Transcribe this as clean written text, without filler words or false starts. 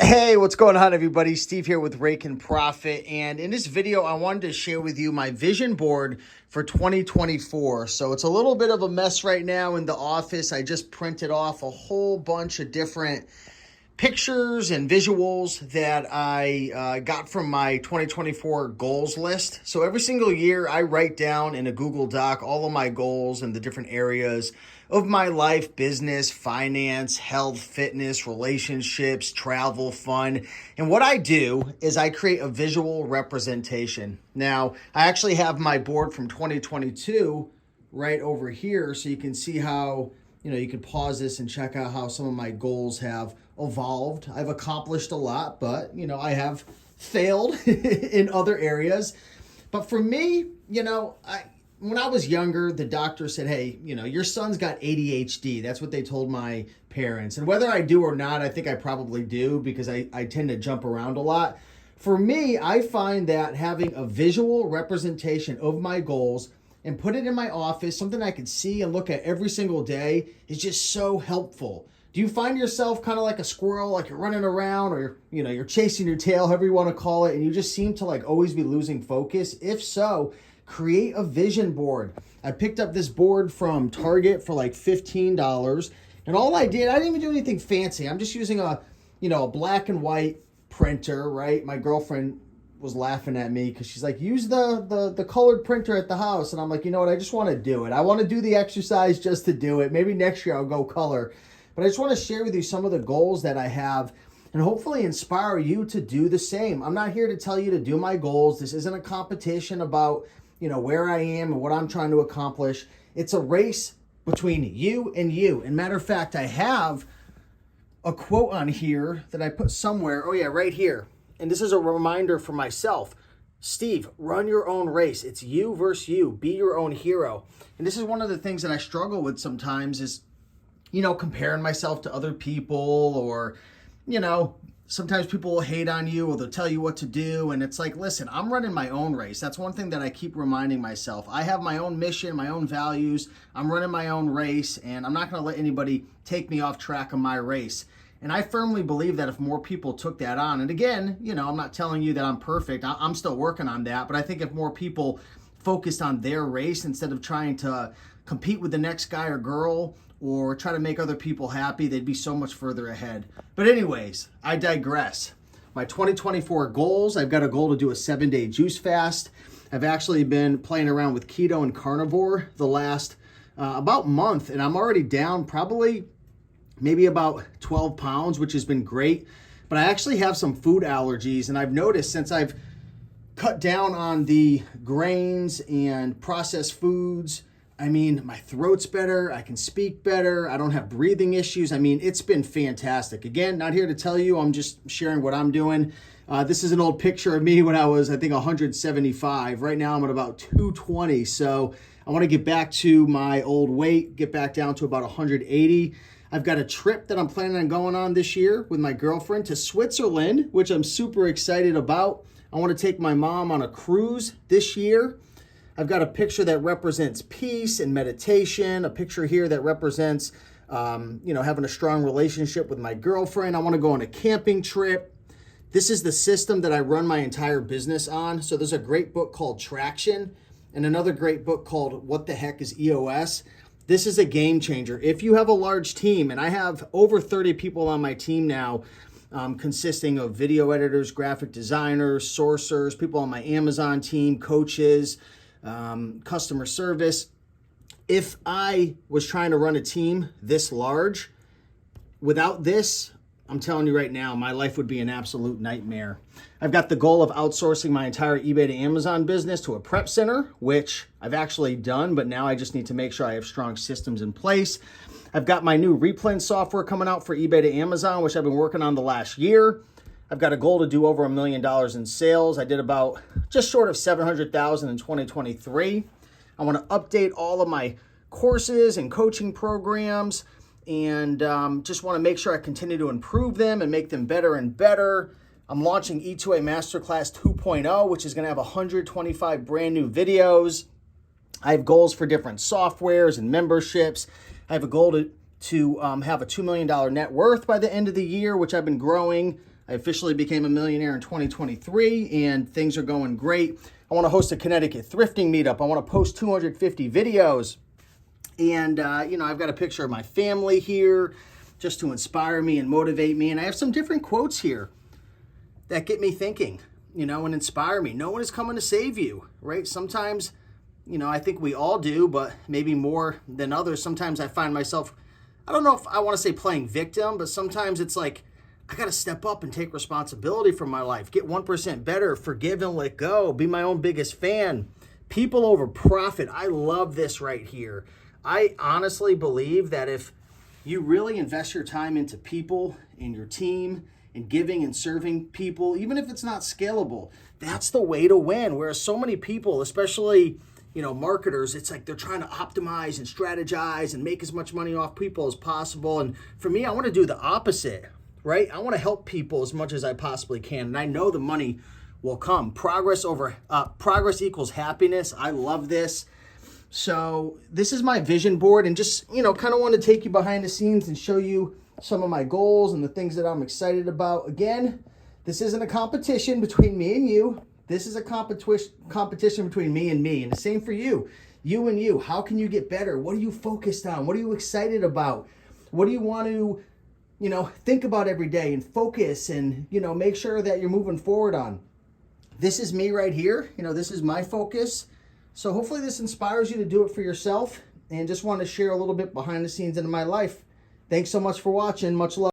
Hey, what's going on, everybody? Steve here with Rake and Profit. And in this video, I wanted to share with you my vision board for 2024. So it's a little bit of a mess right now in the office. I just printed off a whole bunch of different pictures and visuals that I got from my 2024 goals list. So every single year I write down in a Google Doc all of my goals and the different areas of my life: business, finance, health, fitness, relationships, travel, fun. And what I do is I create a visual representation. Now, I actually have my board from 2022 right over here, so you can see how, you can pause this and check out how some of my goals have evolved. I've accomplished a lot, but, I have failed in other areas. But for me, when I was younger, the doctor said, hey, your son's got ADHD. That's what they told my parents. And whether I do or not, I think I probably do, because I tend to jump around a lot. For me, I find that having a visual representation of my goals and put it in my office, something I can see and look at every single day, is just so helpful. Do you find yourself kind of like a squirrel, like you're running around, or you're chasing your tail, however you want to call it, and you just seem to always be losing focus? If so, create a vision board. I picked up this board from Target for like $15, and all I didn't even do anything fancy. I'm just using a black and white printer, right? My girlfriend was laughing at me because she's like, use the colored printer at the house. And I'm like, you know what? I just want to do it. I want to do the exercise just to do it. Maybe next year I'll go color. But I just want to share with you some of the goals that I have and hopefully inspire you to do the same. I'm not here to tell you to do my goals. This isn't a competition about, where I am and what I'm trying to accomplish. It's a race between you and you. And matter of fact, I have a quote on here that I put somewhere. Oh yeah, right here. And this is a reminder for myself. Steve, run your own race. It's you versus you. Be your own hero. And this is one of the things that I struggle with sometimes is, comparing myself to other people, or, sometimes people will hate on you or they'll tell you what to do. And it's like, listen, I'm running my own race. That's one thing that I keep reminding myself. I have my own mission, my own values. I'm running my own race, and I'm not going to let anybody take me off track of my race. And I firmly believe that if more people took that on, and again, I'm not telling you that I'm perfect. I'm still working on that. But I think if more people focused on their race instead of trying to compete with the next guy or girl or try to make other people happy, they'd be so much further ahead. But anyways, I digress. My 2024 goals: I've got a goal to do a 7-day juice fast. I've actually been playing around with keto and carnivore the last about month, and I'm already down probably maybe about 12 pounds, which has been great. But I actually have some food allergies, and I've noticed since I've cut down on the grains and processed foods, my throat's better, I can speak better, I don't have breathing issues. It's been fantastic. Again, not here to tell you, I'm just sharing what I'm doing. This is an old picture of me when I was, I think, 175. Right now I'm at about 220. So I want to get back to my old weight, get back down to about 180. I've got a trip that I'm planning on going on this year with my girlfriend to Switzerland, which I'm super excited about. I want to take my mom on a cruise this year. I've got a picture that represents peace and meditation, a picture here that represents, having a strong relationship with my girlfriend. I want to go on a camping trip. This is the system that I run my entire business on. So there's a great book called Traction and another great book called What the Heck is EOS? This is a game changer. If you have a large team, and I have over 30 people on my team now, consisting of video editors, graphic designers, sourcers, people on my Amazon team, coaches, customer service. If I was trying to run a team this large, without this, I'm telling you right now, my life would be an absolute nightmare. I've got the goal of outsourcing my entire eBay to Amazon business to a prep center, which I've actually done, but now I just need to make sure I have strong systems in place. I've got my new replens software coming out for eBay to Amazon, which I've been working on the last year. I've got a goal to do over $1 million in sales. I did about just short of $700,000 in 2023. I want to update all of my courses and coaching programs, and just want to make sure I continue to improve them and make them better and better. I'm launching E2A Masterclass 2.0, which is going to have 125 brand new videos. I have goals for different softwares and memberships. I have a goal to have a $2 million net worth by the end of the year, which I've been growing I officially became a millionaire in 2023 and things are going great. I want to host a Connecticut thrifting meetup. I want to post 250 videos. And, I've got a picture of my family here just to inspire me and motivate me. And I have some different quotes here that get me thinking, and inspire me. No one is coming to save you, right? Sometimes, I think we all do, but maybe more than others. Sometimes I find myself, I don't know if I want to say playing victim, but sometimes it's like, I got to step up and take responsibility for my life, get 1% better, forgive and let go, be my own biggest fan. People over profit. I love this right here. I honestly believe that if you really invest your time into people and your team and giving and serving people, even if it's not scalable, that's the way to win. Whereas so many people, especially, marketers, it's like they're trying to optimize and strategize and make as much money off people as possible. And for me, I want to do the opposite. Right? I want to help people as much as I possibly can. And I know the money will come. Progress equals happiness. I love this. So this is my vision board, and just, kind of want to take you behind the scenes and show you some of my goals and the things that I'm excited about. Again, this isn't a competition between me and you. This is a competition between me and me. And the same for you and you. How can you get better? What are you focused on? What are you excited about? What do you want to think about every day and focus and, make sure that you're moving forward on? This is me right here. This is my focus. So hopefully this inspires you to do it for yourself, and just want to share a little bit behind the scenes into my life. Thanks so much for watching. Much love.